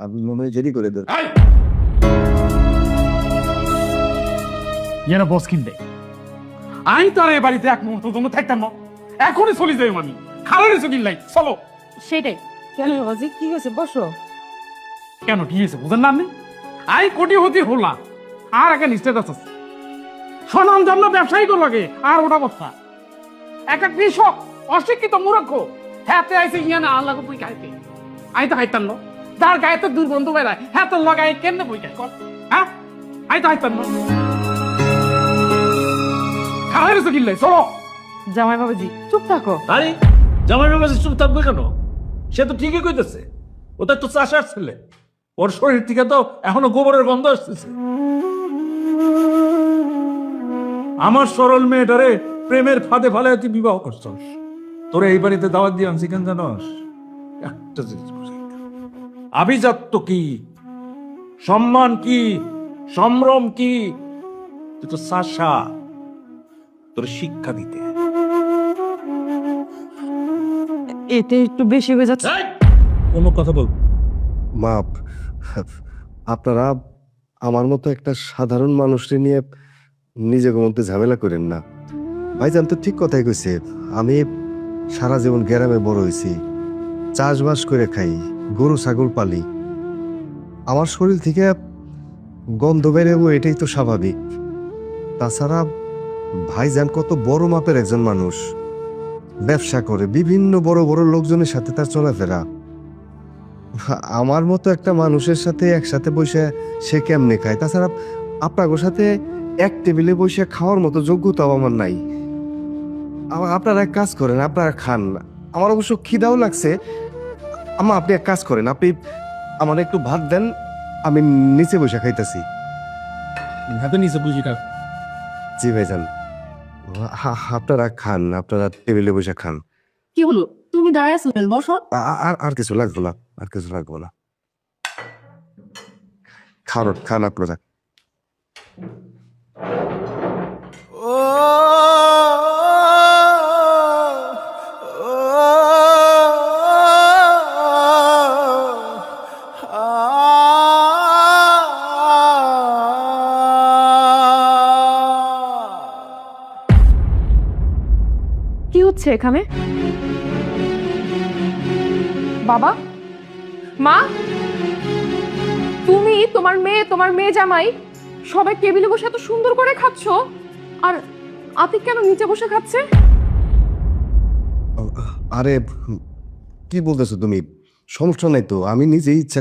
আমি মনে হয় জেরি করে দেব। ইয়ে বস কিনবে আই তো আর এই বাড়িতে এক মুহূর্ত জন্য থাকতাম না, এখনই চলে যাই আমি। খালারে চকিল নাই, চলো। সেটাই। কেন বাবাজি কি হয়েছে? বসো। কেন কি হয়েছে বুঝেন না আপনি? আই কোটি হতে হলাম আর একটা স্ট্যাটাস আছে, সনাম জানলো ব্যবসায়ী করো লাগে আর ওটা বস্তা একটা কৃষক অশিক্ষিত মূর্খ হ্যাতে আইসে ইয়ানা আল্লাহ বই খাইতে আই তো খাইতাম না, যার গায়ে তো দুর্গন্ধ বেড়ায় হ্যাঁ তো লাগাই কেন বই খাই কর, হ্যাঁ আই তো খাইতাম না। খালারে চকিল নাই, চলো। জামাই বাবাজি চুপ থাকো। আরে জামাই বাবা চুপ থাকবে কেন? সে তো ঠিকই কইতেছে, ওটা তো চাষার ছেলে, ওর শরীর থেকে তো এখনো গোবরের গন্ধ আসতেছে। আমার সরল মেয়েটারে প্রেমের ফাঁদে ফালে তুই বিবাহ করছস, তোরে এই বাড়িতে দাওয়াত দিয়ে আনছি কেন জানস? একটা জিনিস বুঝাই, আভিজাত্য কি, সম্মান কি, সম্ভ্রম কি, তুই তো চাষা, তোর শিক্ষা দিতে। এটা একটু বেশি হয়ে যাচ্ছে। কোনো কথা বল। মা, আপনারা আমার মতো একটা সাধারণ মানুষকে নিয়ে নিজেকে মধ্যে ঝামেলা করেন না। ভাইজান তো ঠিক কথাই কইছে। আমি সারা জীবন গ্রামে বড় হয়েছি, চাষবাস করে খাই, গরু ছাগল পালি। আমার শরীর থেকে গন্ধ বেরোবো, এটাই তো স্বাভাবিক। তাছাড়া ভাইজান কত বড় মাপের একজন মানুষ, ব্যবসা করে, বিভিন্ন বড় বড় লোকজনের সাথে তার চলাফেরা। আমার মতো একটা মানুষের সাথে একসাথে বসে সে কেমনে খায়? তাছাড়া আপনার সাথে এক টেবিলে বসে খাওয়ার মতো যোগ্যতাও আমার নাই। আপনারা এক কাজ করেন, আপনারা খান। আমার অবশ্য খিদাও লাগছে। আপনি এক কাজ করেন, আপনি আমার একটু ভাত দেন, আমি নিচে বসে খাইতেছি। হাতে নিচে বুঝি কাক। জি ভাইজান, আপনারা খান, আপনারা টেবিলে বসে খান। কি হলো তুমি দাঁড়ায় আছো কেন? বসো। আর আর কিছু লাগবো না, আর কিছু লাগবো না। খান খান আপনারা। কি হচ্ছে এখানে? বাবা, মা, তুমি, তোমার মেয়ে জামাই সবাই টেবিলে বসে এত সুন্দর করে খাচ্ছ, আর আতিক কেন নিচে বসে খাচ্ছে? আরে কি বলতেছো তুমি? সমস্যা নাই তো, আমি নিজেই ইচ্ছা